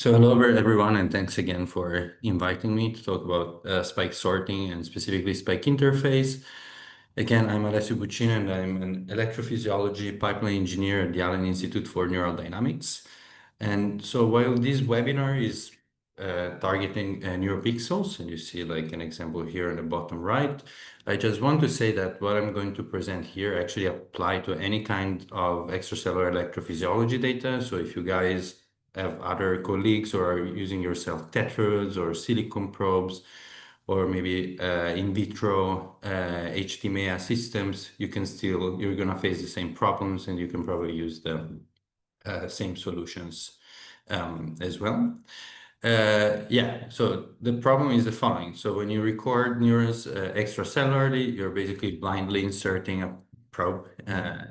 So hello everyone, and thanks again for inviting me to talk about spike sorting and specifically spike interface. Again, I'm Alessio Buccino and I'm an electrophysiology pipeline engineer at the Allen Institute for Neural Dynamics. And so while this webinar is targeting neuropixels, and you see like an example here on the bottom right, I just want to say that what I'm going to present here actually apply to any kind of extracellular electrophysiology data. So if you guys have other colleagues or are using yourself tetrads or silicon probes or maybe in vitro HTMA systems, you're gonna face the same problems and you can probably use the same solutions as well. Yeah, so the problem is the following. So when you record neurons extracellularly, you're basically blindly inserting a probe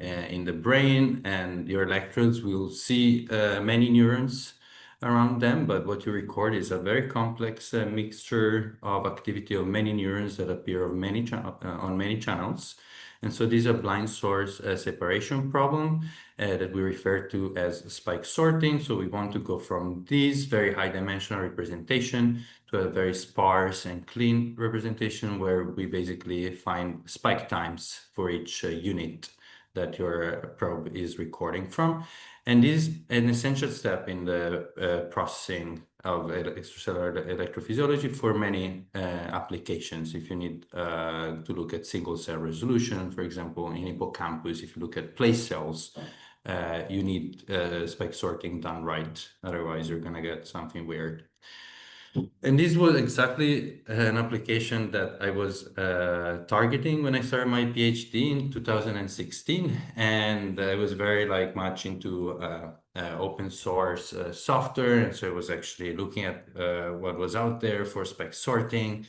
in the brain, and your electrodes will see many neurons around them, but what you record is a very complex mixture of activity of many neurons that appear on many channels. And so these are blind source separation problem that we refer to as spike sorting. So we want to go from this very high dimensional representation to a very sparse and clean representation where we basically find spike times for each unit that your probe is recording from. And this is an essential step in the processing of extracellular electrophysiology for many applications. If you need to look at single cell resolution, for example, in hippocampus, if you look at place cells, you need spike sorting done right. Otherwise, you're going to get something weird. And this was exactly an application that I was targeting when I started my PhD in 2016. And I was very much into open source software. And so I was actually looking at what was out there for spike sorting.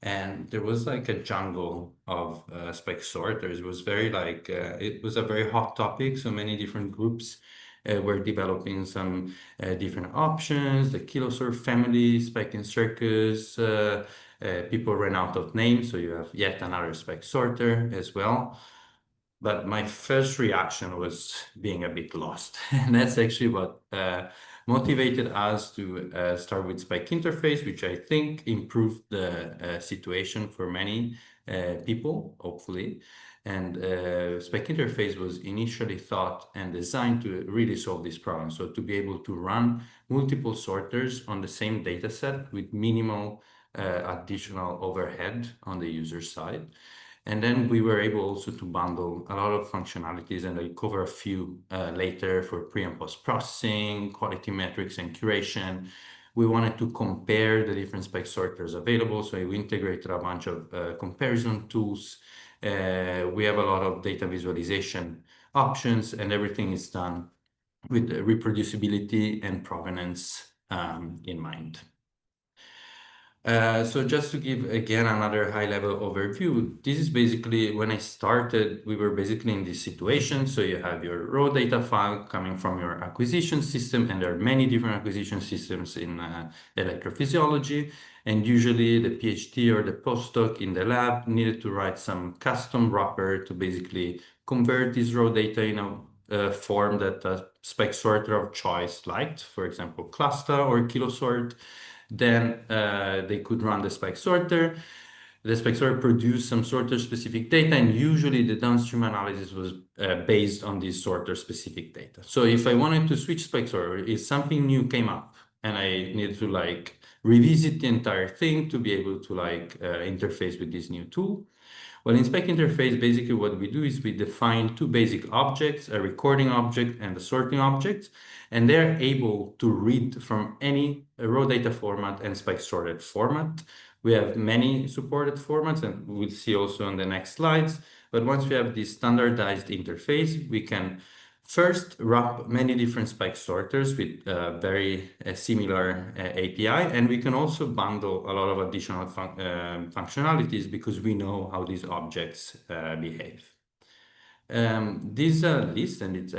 And there was like a jungle of spike sorters. It was it was a very hot topic. So many different groups were developing some different options, the kilosort family, spike in circus. People ran out of names, so you have yet another spike sorter as well. But my first reaction was being a bit lost. And that's actually what motivated us to start with SpikeInterface, which I think improved the situation for many people, hopefully. And SpikeInterface was initially thought and designed to really solve this problem. So to be able to run multiple sorters on the same data set with minimal additional overhead on the user side. And then we were able also to bundle a lot of functionalities, and I'll cover a few later for pre and post processing, quality metrics, and curation. We wanted to compare the different spike sorters available, so we integrated a bunch of comparison tools. We have a lot of data visualization options, and everything is done with reproducibility and provenance in mind. So just to give again another high-level overview, this is basically when I started, we were basically in this situation. So you have your raw data file coming from your acquisition system, and there are many different acquisition systems in electrophysiology. And usually the PhD or the postdoc in the lab needed to write some custom wrapper to basically convert this raw data in a form that a spike sorter of choice liked, for example, cluster or kilosort. Then they could run the spike sorter. The spike sorter produced some sorter-specific data, and usually the downstream analysis was based on this sorter-specific data. So if I wanted to switch spike sorter, if something new came up, and I needed to revisit the entire thing to be able to interface with this new tool. Well, in SpikeInterface, basically what we do is we define two basic objects, a recording object and a sorting object, and they're able to read from any raw data format and spike sorted format. We have many supported formats, and we'll see also on the next slides. But once we have this standardized interface, we can first wrap many different spike sorters with very similar API, and we can also bundle a lot of additional functionalities because we know how these objects behave. This is a list, and it's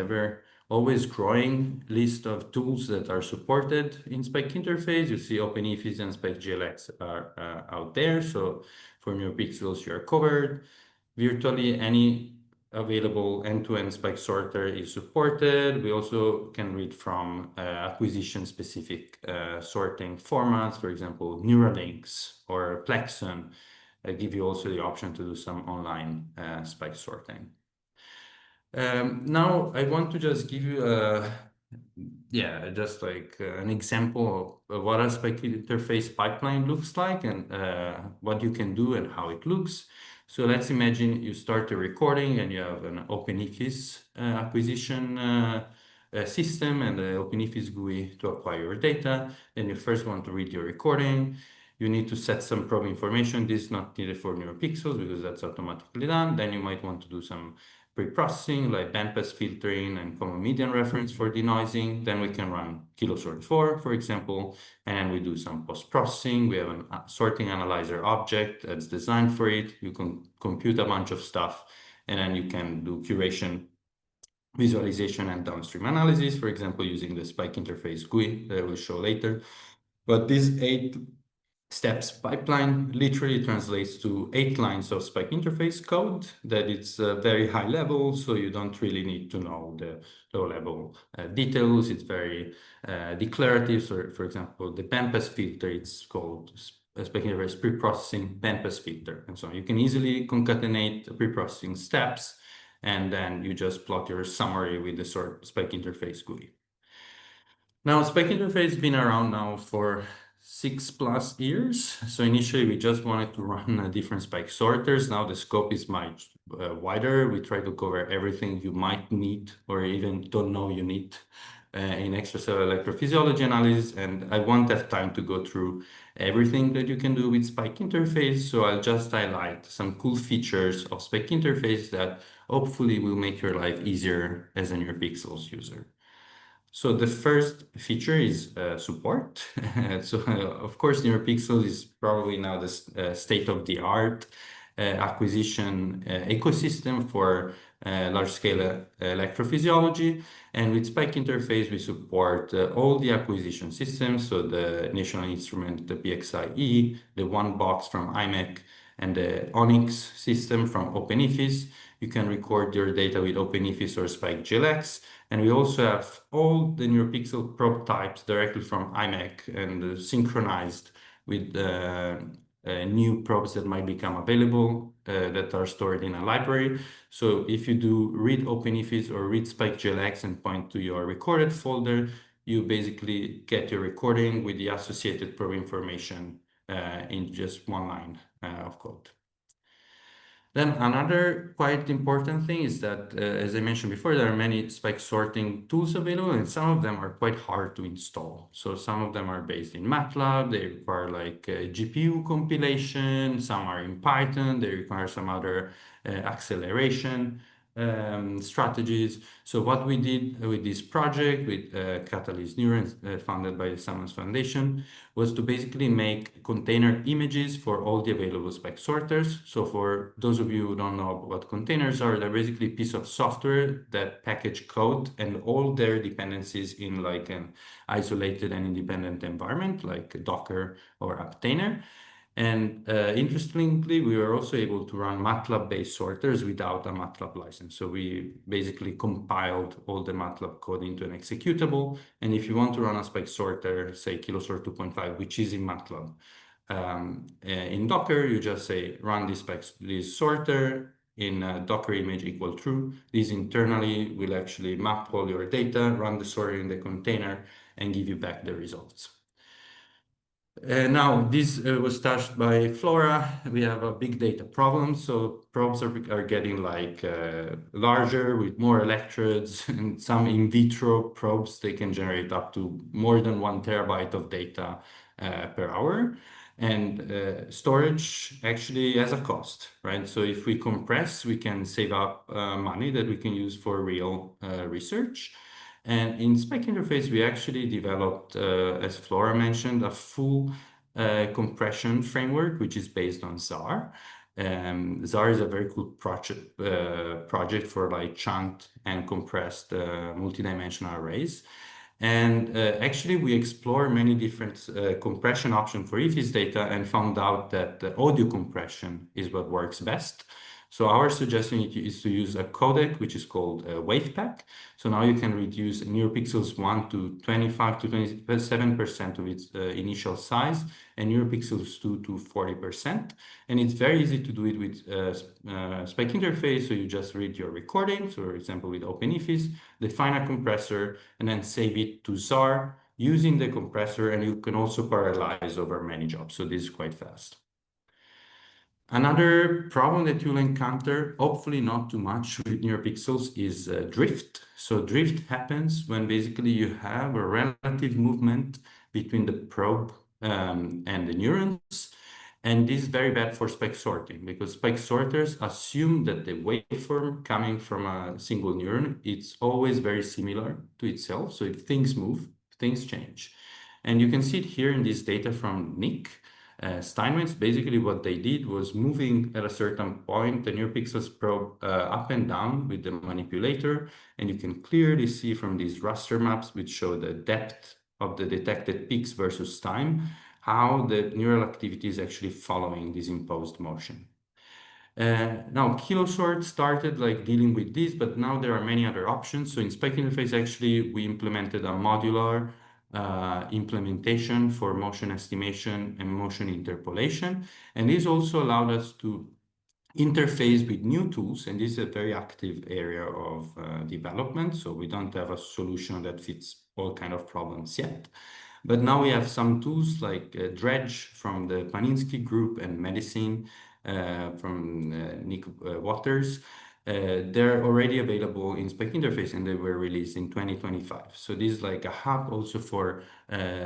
always growing list of tools that are supported in SpikeInterface. You see OpenEFIS and SpikeGLX are out there. So for Neuropixels, you're covered. Virtually any available end-to-end spike sorter is supported. We also can read from acquisition-specific sorting formats, for example, Neuralinks or Plexon. Give you also the option to do some online spike sorting. Now I want to just give you just like an example of what a SpikeInterface pipeline looks like and what you can do and how it looks. So let's imagine you start a recording and you have an OpenIFIS acquisition system and the OpenIFIS GUI to acquire your data. Then you first want to read your recording. You need to set some probe information. This is not needed for Neuropixels because that's automatically done. Then you might want to do some pre-processing like bandpass filtering and common median reference for denoising. Then we can run kilosort 4, for example, and then we do some post-processing. We have a sorting analyzer object that's designed for it. You can compute a bunch of stuff, and then you can do curation, visualization, and downstream analysis, for example, using the SpikeInterface GUI that I will show later. But these 8 steps pipeline literally translates to 8 lines of SpikeInterface code that it's very high level, so you don't really need to know the low level details. It's very declarative. So for example, the bandpass filter, it's called SpikeInterface pre-processing bandpass filter. And so you can easily concatenate pre-processing steps, and then you just plot your summary with the SpikeInterface GUI. Now, SpikeInterface has been around now for 6+ years. So initially we just wanted to run different spike sorters. Now the scope is much wider. We try to cover everything you might need or even don't know you need in extracellular electrophysiology analysis. And I won't have time to go through everything that you can do with SpikeInterface. So I'll just highlight some cool features of SpikeInterface that hopefully will make your life easier as a Neuropixels user. So the first feature is support. So of course, Neuropixels is probably now the state-of-the-art acquisition ecosystem for large-scale electrophysiology. And with SpikeInterface, we support all the acquisition systems. So the National Instrument, the PXI-E, the one box from IMEC, and the Onyx system from OpenIFIS. You can record your data with OpenIFIS or SpikeGLX. And we also have all the Neuropixel probe types directly from IMEC and synchronized with new probes that might become available that are stored in a library. So if you do read OpenIFIS or read SpikeGLX and point to your recorded folder, you basically get your recording with the associated probe information in just one line of code. Then another quite important thing is that, as I mentioned before, there are many spike sorting tools available, and some of them are quite hard to install. So some of them are based in MATLAB, they require like GPU compilation, some are in Python, they require some other acceleration strategies. So what we did with this project with Catalyst Neurons, funded by the Summons Foundation, was to basically make container images for all the available spike sorters. So for those of you who don't know what containers are, they're basically a piece of software that package code and all their dependencies in like an isolated and independent environment like Docker or Aptainer. And interestingly, we were also able to run MATLAB-based sorters without a MATLAB license. So we basically compiled all the MATLAB code into an executable. And if you want to run a spike sorter, say kilosort 2.5, which is in MATLAB, in Docker, you just say run this sorter in a Docker image equal true. This internally will actually map all your data, run the sorter in the container, and give you back the results. Now, this was touched by Flora. We have a big data problem. So probes are getting like larger with more electrodes, and some in vitro probes, they can generate up to more than 1 terabyte of data per hour. And storage actually has a cost, right? So if we compress, we can save up money that we can use for real research. And in SpikeInterface, we actually developed, as Flora mentioned, a full compression framework, which is based on ZAR. ZAR is a very cool project for like chunked and compressed multidimensional arrays. And actually, we explore many different compression options for IFIS data and found out that the audio compression is what works best. So our suggestion is to use a codec, which is called WavePack. So now you can reduce Neuropixels 1 to 25 to 27% of its initial size, and Neuropixels 2 to 40%. And it's very easy to do it with SpikeInterface. So you just read your recording, so for example with OpenIFIS, define a compressor, and then save it to ZAR using the compressor, and you can also parallelize over many jobs. So this is quite fast. Another problem that you'll encounter, hopefully not too much with Neuropixels, is drift. So drift happens when basically you have a relative movement between the probe and the neurons. And this is very bad for spike sorting, because spike sorters assume that the waveform coming from a single neuron, it's always very similar to itself. So if things move, things change. And you can see it here in this data from Nick Steinmetz. Basically what they did was moving at a certain point the Neuropixels probe up and down with the manipulator, and you can clearly see from these raster maps, which show the depth of the detected peaks versus time, how the neural activity is actually following this imposed motion. Now, Kilosort started like dealing with this, but now there are many other options. So in SpikeInterface, actually, we implemented a modular implementation for motion estimation and motion interpolation. And this also allowed us to interface with new tools, and this is a very active area of development. So we don't have a solution that fits all kind of problems yet. But now we have some tools like Dredge from the Paninsky group and Medicine from Nick Waters. They're already available in SpikeInterface, and they were released in 2025. So this is like a hub also for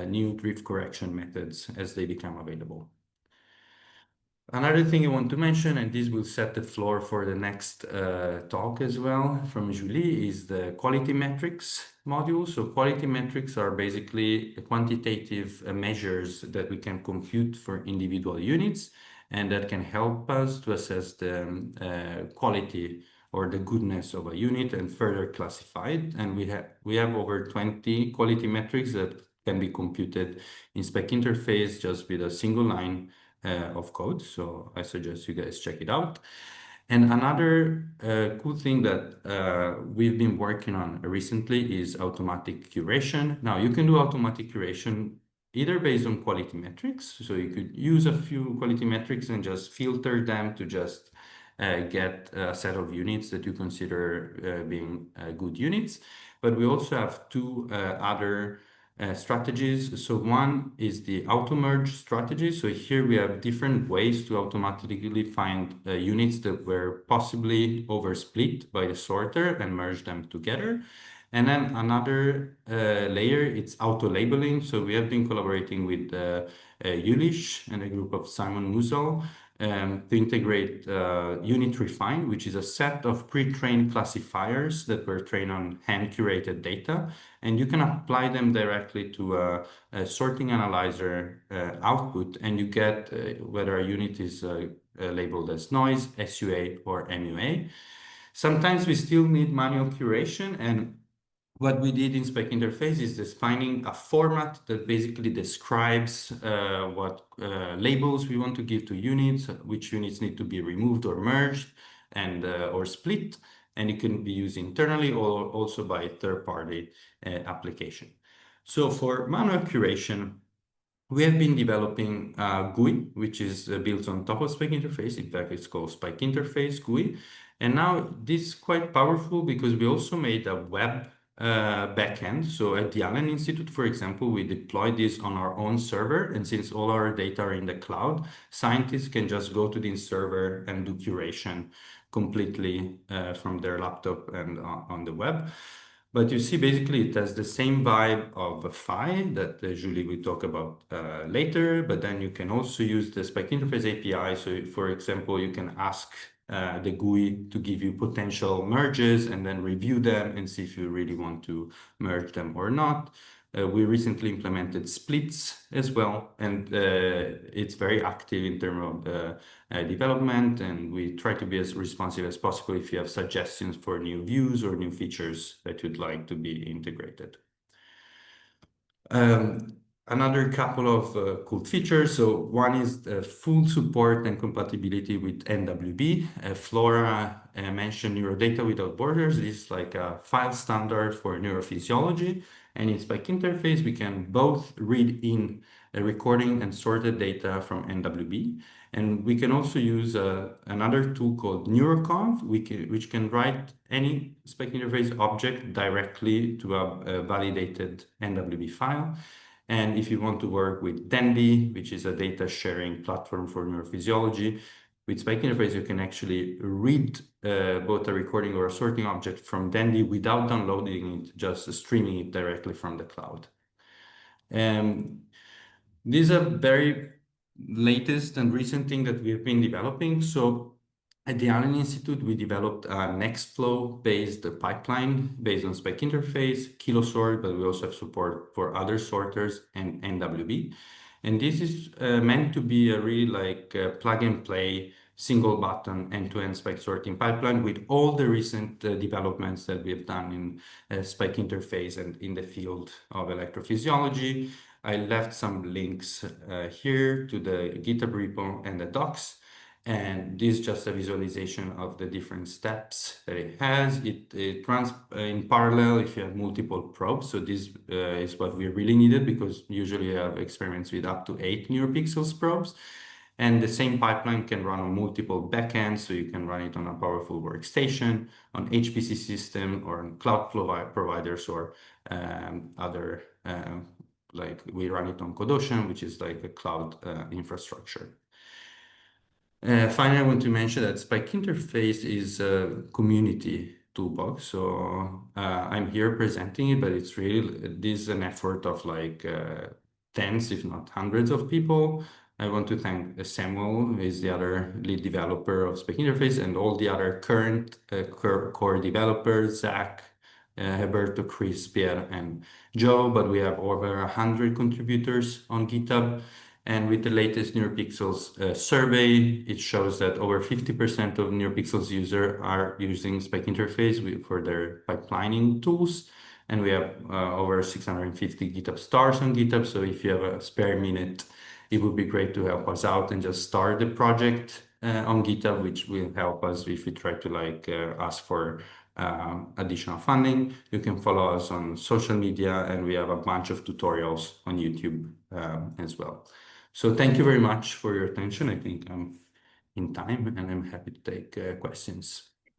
new drift correction methods as they become available. Another thing I want to mention, and this will set the floor for the next talk as well from Julie, is the quality metrics module. So quality metrics are basically quantitative measures that we can compute for individual units, and that can help us to assess the quality or the goodness of a unit and further classify it. And we have over 20 quality metrics that can be computed in SpikeInterface just with a single line of code. So I suggest you guys check it out. And another cool thing that we've been working on recently is automatic curation. Now you can do automatic curation either based on quality metrics. So you could use a few quality metrics and just filter them to just get a set of units that you consider being good units. But we also have two other strategies. So one is the auto merge strategy. So here we have different ways to automatically find units that were possibly oversplit by the sorter and merge them together. And then another layer, it's auto labeling. So we have been collaborating with Yulish and a group of Simon Musel to integrate Unit Refine, which is a set of pre-trained classifiers that were trained on hand-curated data. And you can apply them directly to a sorting analyzer output, and you get whether a unit is labeled as noise, SUA, or MUA. Sometimes we still need manual curation, and what we did in SpikeInterface is just finding a format that basically describes what labels we want to give to units, which units need to be removed or merged and or split, and it can be used internally or also by third-party application. So for manual curation, we have been developing GUI, which is built on top of SpikeInterface. In fact, it's called SpikeInterface GUI. And now this is quite powerful because we also made a web backend. So at the Allen Institute, for example, we deployed this on our own server. And since all our data are in the cloud, scientists can just go to this server and do curation completely from their laptop and on the web. But you see, basically, it has the same vibe of a Phi that Julie will talk about later. But then you can also use the SpikeInterface API. So, for example, you can ask the GUI to give you potential merges and then review them and see if you really want to merge them or not. We recently implemented splits as well, and it's very active in terms of development, and we try to be as responsive as possible if you have suggestions for new views or new features that you'd like to be integrated. another couple of cool features. So one is the full support and compatibility with NWB. Flora mentioned Neurodata Without Borders. This is like a file standard for neurophysiology. And in SpikeInterface, we can both read in a recording and sorted data from NWB. And we can also use another tool called NeuroConf, which can write any SpikeInterface object directly to a validated NWB file. And if you want to work with DANDI, which is a data sharing platform for neurophysiology, with SpikeInterface, you can actually read both a recording or a sorting object from DANDI without downloading it, just streaming it directly from the cloud. These are very latest and recent thing that we've been developing. So at the Allen Institute, we developed a Nextflow-based pipeline based on SpikeInterface, KiloSort, but we also have support for other sorters and NWB. And this is meant to be a really like plug and play, single button end-to-end Spike sorting pipeline with all the recent developments that we've done in SpikeInterface and in the field of electrophysiology. I left some links here to the GitHub repo and the docs. And this is just a visualization of the different steps that it has. It runs in parallel if you have multiple probes. So this is what we really needed, because usually you have experiments with up to 8 Neuropixels probes. And the same pipeline can run on multiple backends. So you can run it on a powerful workstation, on HPC system, or on cloud providers, or other, like we run it on CodeOcean, which is like a cloud infrastructure. Finally, I want to mention that SpikeInterface is a community toolbox. So I'm here presenting it, but it's really, this is an effort of like tens, if not hundreds of people. I want to thank Samuel, who is the other lead developer of SpikeInterface, and all the other current core developers, Zach, Heberto, Chris, Pierre, and Joe. But we have over 100 contributors on GitHub. And with the latest Neuropixels survey, it shows that over 50% of Neuropixels users are using SpikeInterface for their pipelining tools. And we have over 650 GitHub stars on GitHub. So if you have a spare minute, it would be great to help us out and just start the project on GitHub, which will help us if we try to like ask for additional funding. You can follow us on social media, and we have a bunch of tutorials on YouTube as well. So thank you very much for your attention. I think I'm in time, and I'm happy to take questions.